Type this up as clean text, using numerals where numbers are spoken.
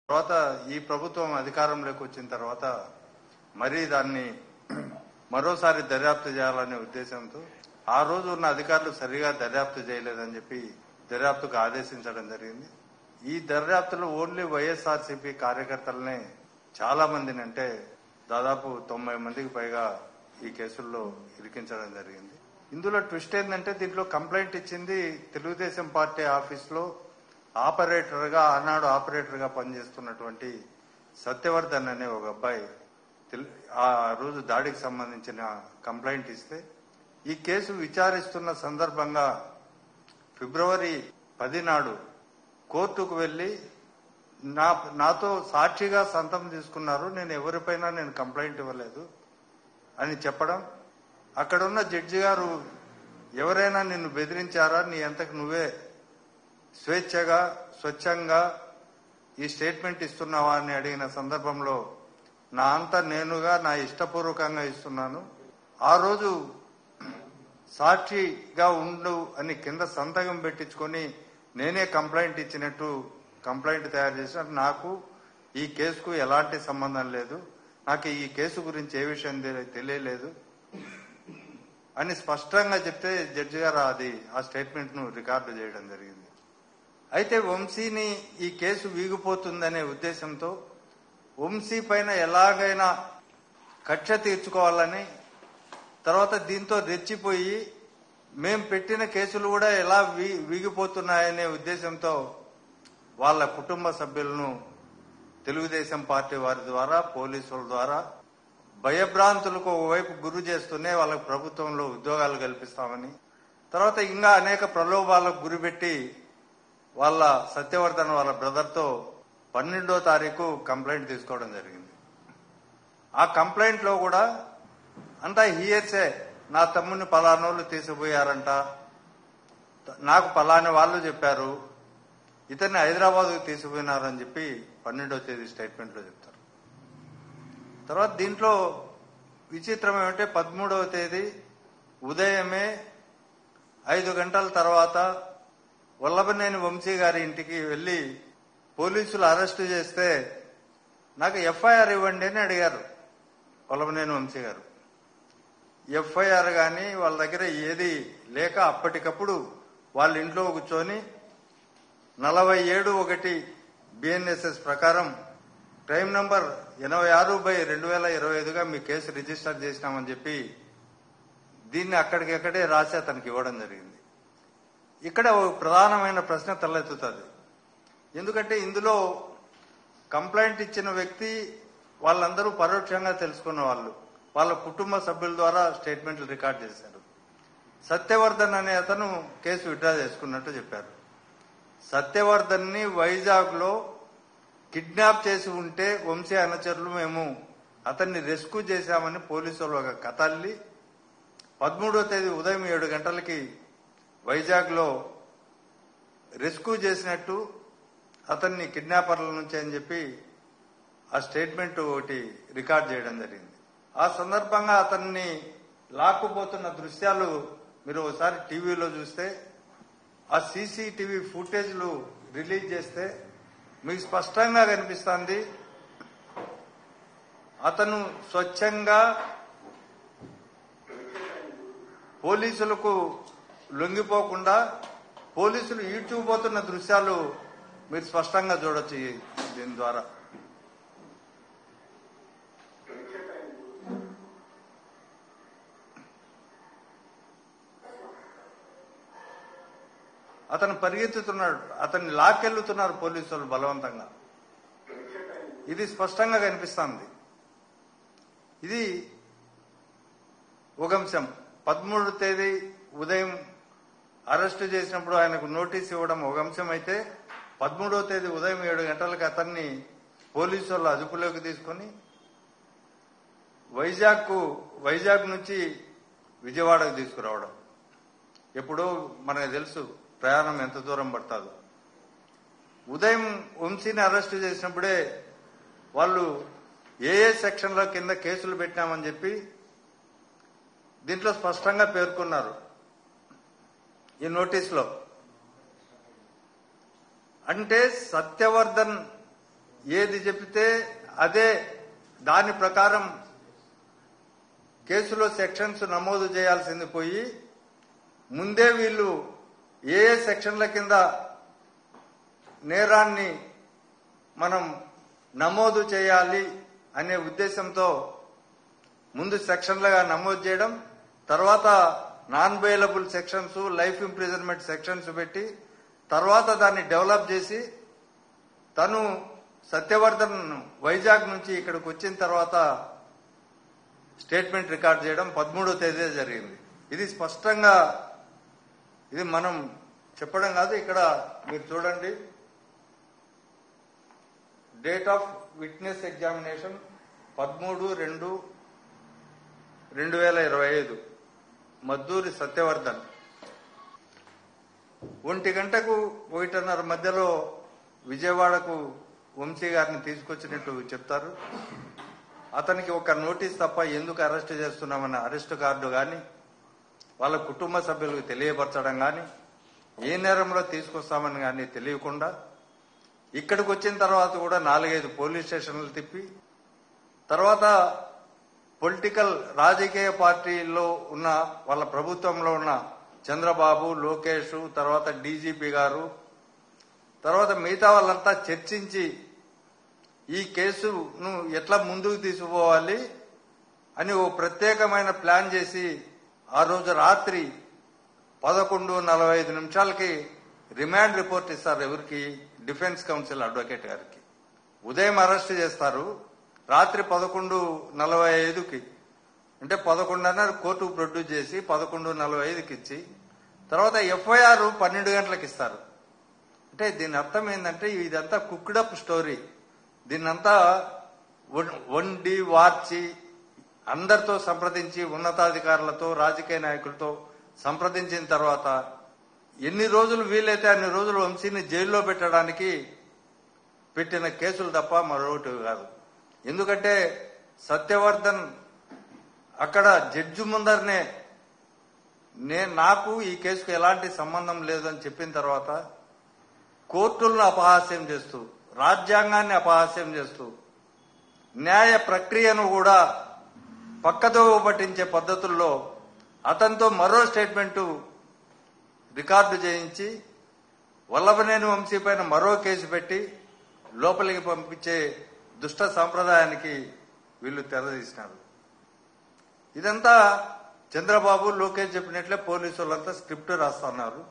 తర్వాత ఈ ప్రభుత్వం అధికారంలోకి వచ్చిన తర్వాత మరీ దాన్ని మరోసారి దర్యాప్తు చేయాలనే ఉద్దేశంతో ఆ రోజు ఉన్న అధికారులు సరిగా దర్యాప్తు చేయలేదని చెప్పి దర్యాప్తుకు ఆదేశించడం జరిగింది. ఈ దర్యాప్తులో ఓన్లీ వైఎస్ఆర్సీపీ కార్యకర్తలనే చాలా మందిని, అంటే దాదాపు 90 మందికి పైగా ఈ కేసుల్లో ఇరికించడం జరిగింది. ఇందులో ట్విస్ట్ ఏంటంటే దీంట్లో కంప్లైంట్ ఇచ్చింది తెలుగుదేశం పార్టీ ఆఫీసులో ఆనాడు ఆపరేటర్ గా పనిచేస్తున్నటువంటి సత్యవర్ధన్ అనే ఒక అబ్బాయి ఆ రోజు దాడికి సంబంధించిన కంప్లైంట్ ఇస్తే ఈ కేసు విచారిస్తున్న సందర్భంగా ఫిబ్రవరి 10 నాడు కోర్టుకు వెళ్లి నాతో సాక్షిగా సంతకం తీసుకున్నారు, నేను ఎవరిపైనా కంప్లైంట్ ఇవ్వలేదు అని చెప్పడం, అక్కడున్న జడ్జి గారు ఎవరైనా నిన్ను బెదిరించారా, నీ అంతకు నువ్వే స్వేచ్ఛగా స్వచ్ఛంగా ఈ స్టేట్మెంట్ ఇస్తున్నావా అని అడిగిన సందర్భంలో నా అంతా నేనుగా నా ఇష్టపూర్వకంగా ఇస్తున్నాను, ఆ రోజు సాక్షిగా ఉండు అని కింద సంతకం పెట్టించుకొని నేనే కంప్లైంట్ ఇచ్చినట్టు కంప్లైంట్ తయారు చేసినట్టు, నాకు ఈ కేసుకు ఎలాంటి సంబంధం లేదు, నాకు ఈ కేసు గురించి ఏ విషయం తెలియలేదు అని స్పష్టంగా చెప్తే జడ్జి గారు ఆ స్టేట్మెంట్ ను రికార్డు చేయడం జరిగింది. అయితే వంశీని ఈ కేసు వీగిపోతుందనే ఉద్దేశంతో వంశీ పైన ఎలాగైనా కక్ష తీర్చుకోవాలని, తర్వాత దీంతో రెచ్చిపోయి మేం పెట్టిన కేసులు కూడా ఎలా వీగిపోతున్నాయనే ఉద్దేశంతో వాళ్ళ కుటుంబ సభ్యులను తెలుగుదేశం పార్టీ వారి ద్వారా పోలీసుల ద్వారా భయభ్రాంతులకు ఒకవైపు గురి చేస్తూనే వాళ్ళకు ప్రభుత్వంలో ఉద్యోగాలు కల్పిస్తామని, తర్వాత ఇంకా అనేక ప్రలోభాలకు గురిపెట్టి వాళ్ళ సత్యవర్ధన్ వాళ్ళ బ్రదర్తో 12వ తారీఖు కంప్లైంట్ తీసుకోవడం జరిగింది. ఆ కంప్లైంట్ లో కూడా అంతా హియర్సే, నా తమ్ముడిని పలానోళ్ళు తీసుకుపోయారంట, నాకు పలాని వాళ్ళు చెప్పారు, ఇతన్ని హైదరాబాద్కు తీసుకుపోయినారని చెప్పి 12వ తేదీ స్టేట్మెంట్ లో చెప్తారు. తర్వాత దీంట్లో విచిత్రం ఏమంటే 13వ తేదీ ఉదయమే 5 గంటల తర్వాత వల్లభనేని వంశీ గారి ఇంటికి వెళ్లి పోలీసులు అరెస్టు చేస్తే నాకు ఎఫ్ఐఆర్ ఇవ్వండి అని అడిగారు వల్లభనేని వంశీ గారు. ఎఫ్ఐఆర్ గాని వాళ్ళ దగ్గర ఏది లేక అప్పటికప్పుడు వాళ్ళ ఇంట్లో కూర్చొని 47(1) BNSS ప్రకారం క్రైమ్ నంబర్ 86/2025గా మీ కేసు రిజిస్టర్ చేసినామని చెప్పి దీన్ని అక్కడికక్కడే రాసి అతనికి ఇవ్వడం జరిగింది. ఇక్కడ ఒక ప్రధానమైన ప్రశ్న తలెత్తుతుంది. ఎందుకంటే ఇందులో కంప్లైంట్ ఇచ్చిన వ్యక్తి వాళ్ళందరూ పరోక్షంగా తెలుసుకున్న వాళ్ళు, వాళ్ళ కుటుంబ సభ్యుల ద్వారా స్టేట్మెంట్లు రికార్డ్ చేశారు. సత్యవర్ధన్ అనే అతను కేసు విత్డ్రా చేసుకున్నట్టు చెప్పారు. సత్యవర్ధన్ ని వైజాగ్ లో కిడ్నాప్ చేసి ఉంటే వంశీ అనుచరులు మేము అతన్ని రెస్క్యూ చేశామని పోలీసులు ఒక కథ అల్లి 13వ తేదీ ఉదయం 7 గంటలకి వైజాగ్ లో రెస్క్యూ చేసినట్టు, అతన్ని కిడ్నాపర్ల నుంచి అని చెప్పి ఆ స్టేట్మెంట్ ఒకటి రికార్డ్ చేయడం జరిగింది. ఆ సందర్భంగా అతన్ని లాక్కుపోతున్న దృశ్యాలు మీరు ఒకసారి టీవీలో చూస్తే, ఆ సీసీటీవీ ఫుటేజ్లు రిలీజ్ చేస్తే మీకు స్పష్టంగా కనిపిస్తుంది అతను స్వచ్ఛంగా పోలీసులకు లొంగిపోకుండా పోలీసులు ఈడ్చుకుపోతున్న దృశ్యాలు మీరు స్పష్టంగా చూడొచ్చు దీని ద్వారా. అతను పరిగెత్తుతున్నాడు, అతన్ని లాక్కెళ్తున్నారు పోలీసులు బలవంతంగా. ఇది స్పష్టంగా కనిపిస్తుంది. ఇది ఒక అంశం. 13వ తేదీ ఉదయం అరెస్టు చేసినప్పుడు ఆయనకు నోటీస్ ఇవ్వడం ఒక అంశం అయితే, 13వ తేదీ ఉదయం 7 గంటలకు అతన్ని పోలీసు వాళ్ళు అదుపులోకి తీసుకుని వైజాగ్ నుంచి విజయవాడకు తీసుకురావడం. ఎప్పుడో మనకు తెలుసు ప్రయాణం ఎంత దూరం పడుతుందో. ఉదయం వంశీని అరెస్టు చేసినప్పుడే వాళ్ళు ఏ సెక్షన్ల కింద కేసులు పెట్టినామని చెప్పి దీంట్లో స్పష్టంగా పేర్కొన్నారు ఈ నోటీసులో. అంటే సత్యవర్ధన్ ఏది చెబితే అదే దాని ప్రకారం కేసులో సెక్షన్స్ నమోదు చేయాల్సింది పోయి ముందే వీళ్ళు ఏ సెక్షన్ల కింద నేరాన్ని మనం నమోదు చేయాలి అనే ఉద్దేశంతో ముందు సెక్షన్లుగా నమోదు చేయడం, తర్వాత non bailable sections, life imprisonment sections పెట్టి తర్వాత దాన్ని డెవలప్ చేసి తను సత్యవర్ధన్ వైజాగ్ నుంచి ఇక్కడికి వచ్చిన తర్వాత స్టేట్మెంట్ రికార్డ్ చేయడం 13వ తేదీ జరిగింది. ఇది స్పష్టంగా ఇది మనం చెప్పడం కాదు, ఇక్కడ మీరు చూడండి. Date of witness examination 13/2/2025 Madduri Satyavardhan 1 గంటకు 1:30 మధ్యలో విజయవాడకు వంశీ గారిని తీసుకొచ్చినట్టు చెప్తారు. అతనికి ఒక నోటీస్ తప్ప ఎందుకు అరెస్ట్ చేస్తున్నామన్న అరెస్ట్ కార్డు కానీ వాళ్ళ కుటుంబ సభ్యులకు తెలియపరచడం కానీ ఏ నేరంలో తీసుకొస్తామని కానీ తెలియకుండా ఇక్కడికి వచ్చిన తర్వాత కూడా 4-5 పోలీస్ స్టేషన్లు తిప్పి తర్వాత పొలిటికల్ రాజకీయ పార్టీల్లో ఉన్న వాళ్ళ ప్రభుత్వంలో ఉన్న చంద్రబాబు, లోకేష్, తర్వాత డీజీపీ గారు, తర్వాత మిగతా వాళ్ళంతా చర్చించి ఈ కేసును ఎట్లా ముందుకు తీసుకుపోవాలి అని ఓ ప్రత్యేకమైన ప్లాన్ చేసి ఆ రోజు రాత్రి 11:45 రిమాండ్ రిపోర్ట్ ఇస్తారు. ఎవరికి? డిఫెన్స్ కౌన్సిల్ అడ్వకేట్ గారికి. ఉదయం అరెస్ట్ చేస్తారు, రాత్రి 11:45 అంటే 11:30 కోర్టుకు ప్రొడ్యూస్ చేసి 11:45 ఇచ్చి తర్వాత ఎఫ్ఐఆర్ 12 గంటలకు ఇస్తారు. అంటే దీని అర్థం ఏంటంటే ఇదంతా కుక్డప్ స్టోరీ. దీన్నంతా వండి వార్చి అందరితో సంప్రదించి ఉన్నతాధికారులతో రాజకీయ నాయకులతో సంప్రదించిన తర్వాత ఎన్ని రోజులు వీలైతే అన్ని రోజులు వంశీని జైల్లో పెట్టడానికి పెట్టిన కేసులు తప్ప మరొకటి కాదు. ఎందుకంటే సత్యవర్ధన్ అక్కడ జడ్జి ముందరనే నాకు ఈ కేసుకు ఎలాంటి సంబంధం లేదని చెప్పిన తర్వాత కోర్టులను అపహాస్యం చేస్తూ, రాజ్యాంగాన్ని అపహాస్యం చేస్తూ, న్యాయ ప్రక్రియను కూడా పక్కదోవ పట్టించే పద్ధతుల్లో అతనితో మరో స్టేట్మెంటు రికార్డు చేయించి వల్లభనేని వంశీ పైన మరో కేసు పెట్టి లోపలికి పంపించే దుష్ట సాంప్రదాయానికి వీళ్ళు తెరదీసినారు. ఇదంతా చంద్రబాబు, లోకేష్ చెప్పినట్లే పోలీసు వాళ్ళంతా స్క్రిప్ట్ రాస్తున్నారు.